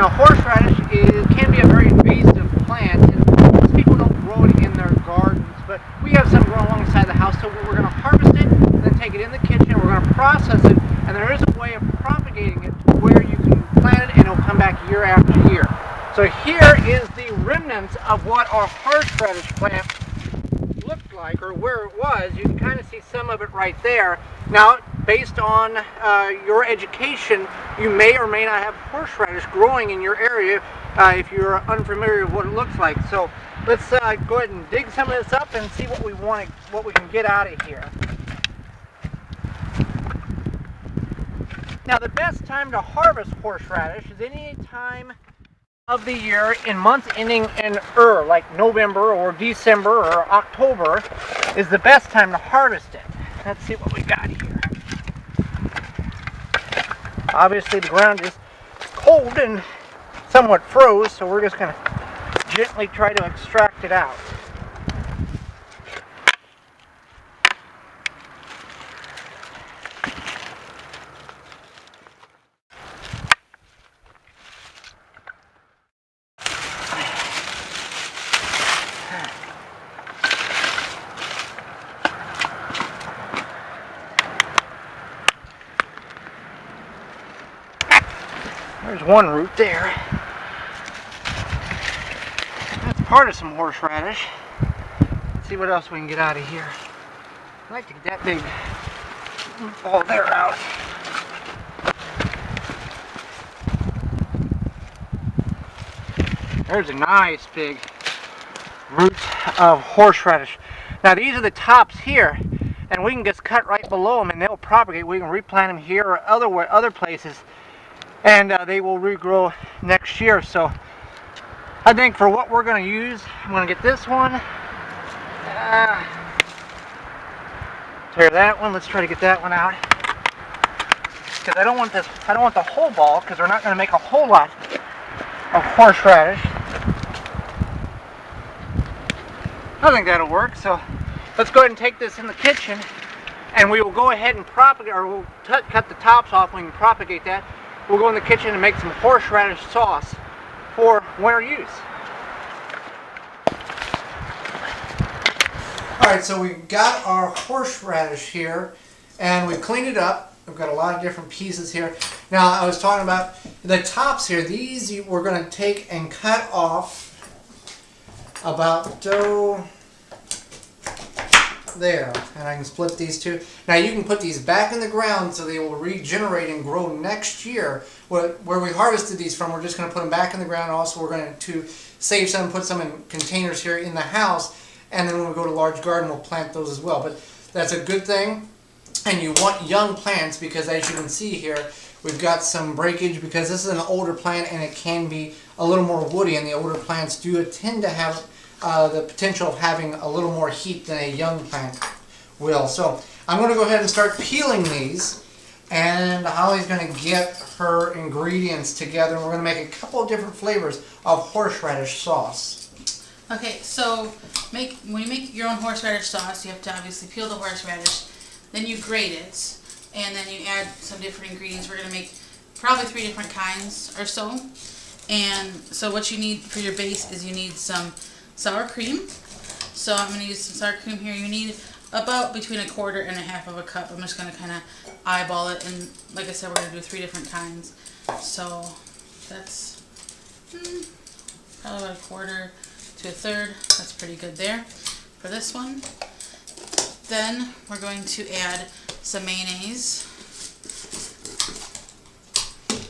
Now horseradish can be a very invasive plant, and most people don't grow it in their gardens, but we have some growing alongside the house, so we're going to harvest it, and then take it in the kitchen, we're going to process it, and there is a way of propagating it to where you can plant it and it'll come back year after year. So here is the remnants of what our horseradish plant looked like, or where it was. You can kind of see some of it right there. Now, based on your education, you may or may not have horseradish growing in your area if you're unfamiliar with what it looks like. So let's go ahead and dig some of this up and see what we can get out of here. Now, the best time to harvest horseradish is any time of the year in months ending in like November or December or October is the best time to harvest it. Let's see what we got here. Obviously the ground is cold and somewhat froze, so we're just going to gently try to extract it out. There's one root there. That's part of some horseradish. Let's see what else we can get out of here. I'd like to get that big ball there out. There's a nice big root of horseradish. Now these are the tops here, and we can just cut right below them and they'll propagate. We can replant them here or other places, and they will regrow next year. So I think for what we're going to use, I'm going to get this one, tear that one. Let's try to get that one out, because I don't want the whole ball, because we're not going to make a whole lot of horseradish. I think that'll work. So let's go ahead and take this in the kitchen, and we will go ahead and propagate, or we'll cut the tops off. We can propagate that. We'll go in the kitchen and make some horseradish sauce for winter use. Alright, so we've got our horseradish here, and we've cleaned it up. We've got a lot of different pieces here. Now, I was talking about the tops here. These we're going to take and cut off about there, and I can split these two. Now you can put these back in the ground so they will regenerate and grow next year. Where we harvested these from, we're just going to put them back in the ground. Also, we're going to save some, put some in containers here in the house, and then when we go to a large garden, we'll plant those as well. But that's a good thing, and you want young plants, because as you can see here, we've got some breakage because this is an older plant and it can be a little more woody, and the older plants do tend to have the potential of having a little more heat than a young plant will. So I'm going to go ahead and start peeling these, and Holly's going to get her ingredients together, and we're going to make a couple of different flavors of horseradish sauce. Okay, so when you make your own horseradish sauce, you have to obviously peel the horseradish, then you grate it, and then you add some different ingredients. We're going to make probably 3 different kinds or so. And so what you need for your base is you need some sour cream. So I'm going to use some sour cream here. You need about between 1/4 and 1/2 of a cup. I'm just going to kind of eyeball it, and like I said, we're going to do 3 different kinds. So that's probably about 1/4 to 1/3. That's pretty good there for this one. Then we're going to add some mayonnaise.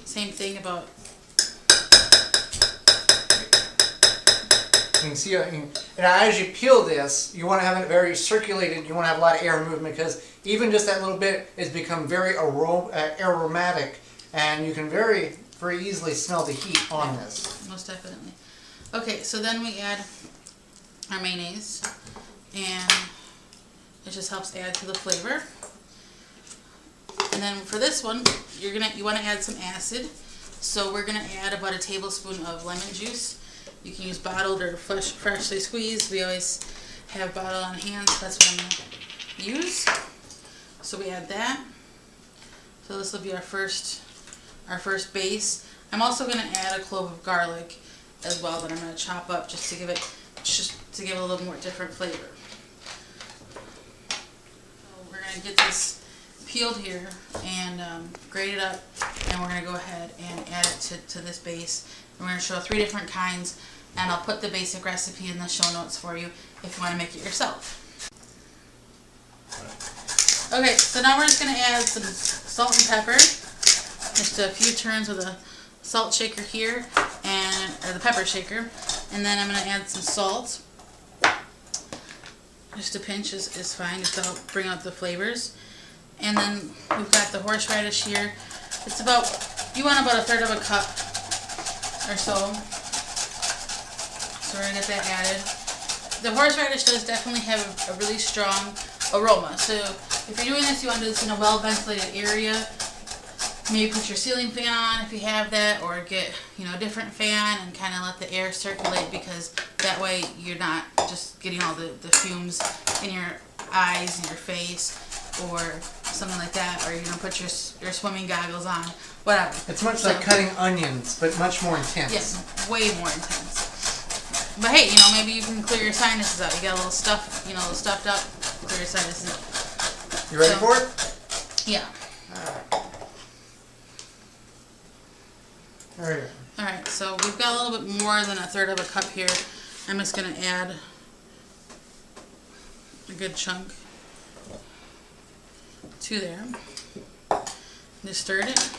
Same thing, about. You can see, and as you peel this, you want to have it very circulated. You want to have a lot of air movement, because even just that little bit has become very aromatic, and you can very easily smell the heat on this. Most definitely. Okay, so then we add our mayonnaise, and it just helps add to the flavor. And then for this one, you want to add some acid. So we're going to add about 1 tablespoon of lemon juice. You can use bottled or freshly squeezed. We always have bottled on hand, so that's what I'm going to use. So we add that. So this will be our first base. I'm also going to add a clove of garlic as well that I'm going to chop up just to give it a little more different flavor. So we're going to get this peeled here and grate it up, and we're going to go ahead and add it to this base. We're going to show 3 different kinds, and I'll put the basic recipe in the show notes for you if you want to make it yourself. Okay, so now we're just going to add some salt and pepper. Just a few turns with a salt shaker here, or the pepper shaker. And then I'm going to add some salt. Just a pinch is fine, just to help bring out the flavors. And then we've got the horseradish here. It's you want about 1/3 of a cup or so. So we're going to get that added. The horseradish does definitely have a really strong aroma. So if you're doing this, you want to do this in a well-ventilated area. Maybe put your ceiling fan on if you have that, or get a different fan and kind of let the air circulate, because that way you're not just getting all the fumes in your eyes and your face or something like that, or put your swimming goggles on, whatever. It's much like cutting onions, but much more intense. Yes, way more intense. But hey, maybe you can clear your sinuses out. You got a little stuff, stuffed up, clear your sinuses. You ready for it? Yeah. All right. Alright, so we've got a little bit more than 1/3 of a cup here. I'm just going to add a good chunk to there. Just stirred it.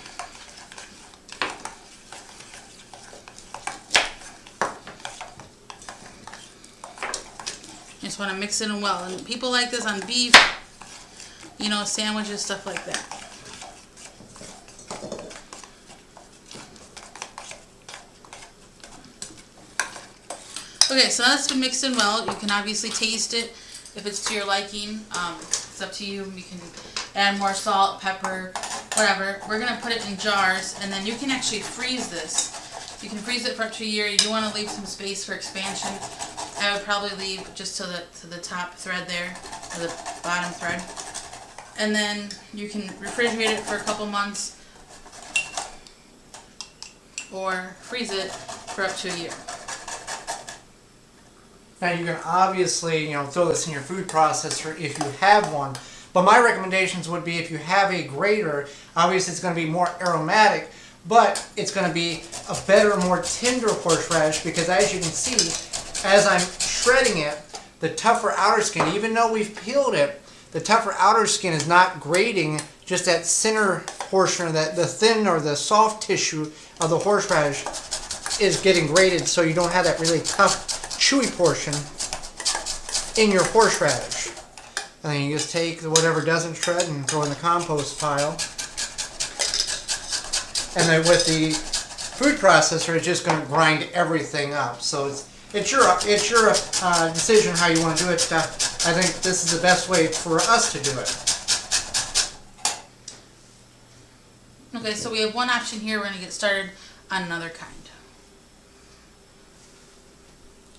Just want to mix it in well. And people like this on beef, sandwiches, stuff like that. Okay, so that's been mixed in well. You can obviously taste it if it's to your liking. It's up to you. You can add more salt, pepper, whatever. We're going to put it in jars, and then you can actually freeze this. You can freeze it for up to a year. You do want to leave some space for expansion. I would probably leave just to the top thread there, or the bottom thread. And then you can refrigerate it for a couple months, or freeze it for up to a year. Now you can obviously, throw this in your food processor if you have one. But my recommendations would be, if you have a grater, obviously it's going to be more aromatic, but it's going to be a better, more tender horseradish, because as you can see, as I'm shredding it, the tougher outer skin, even though we've peeled it, the tougher outer skin is not grating, just that center portion, that the thin or the soft tissue of the horseradish is getting grated, so you don't have that really tough, chewy portion in your horseradish. And then you just take whatever doesn't shred and throw in the compost pile. And then with the food processor, it's just going to grind everything up. So it's your decision how you want to do it. I think this is the best way for us to do it. Okay, so we have one option here. We're going to get started on another kind.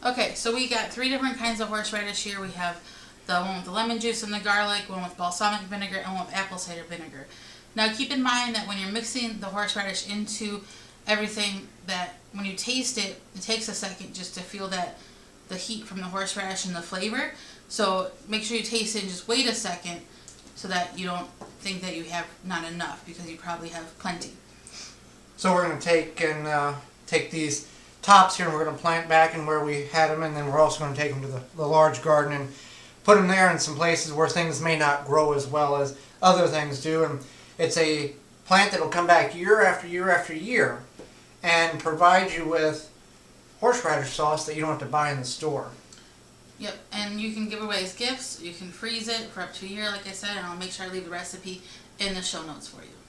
Okay, so we got 3 different kinds of horseradish here. We have the one with the lemon juice and the garlic, one with balsamic vinegar, and one with apple cider vinegar. Now keep in mind that when you're mixing the horseradish into everything, that when you taste it, it takes a second just to feel the heat from the horseradish and the flavor. So make sure you taste it and just wait a second, so that you don't think that you have not enough, because you probably have plenty. So we're going to take these tops here, and we're going to plant back in where we had them, and then we're also going to take them to the large garden and put them there in some places where things may not grow as well as other things do. And it's a plant that will come back year after year after year and provide you with horseradish sauce that you don't have to buy in the store. Yep, and you can give away as gifts. You can freeze it for up to a year, like I said, and I'll make sure I leave the recipe in the show notes for you.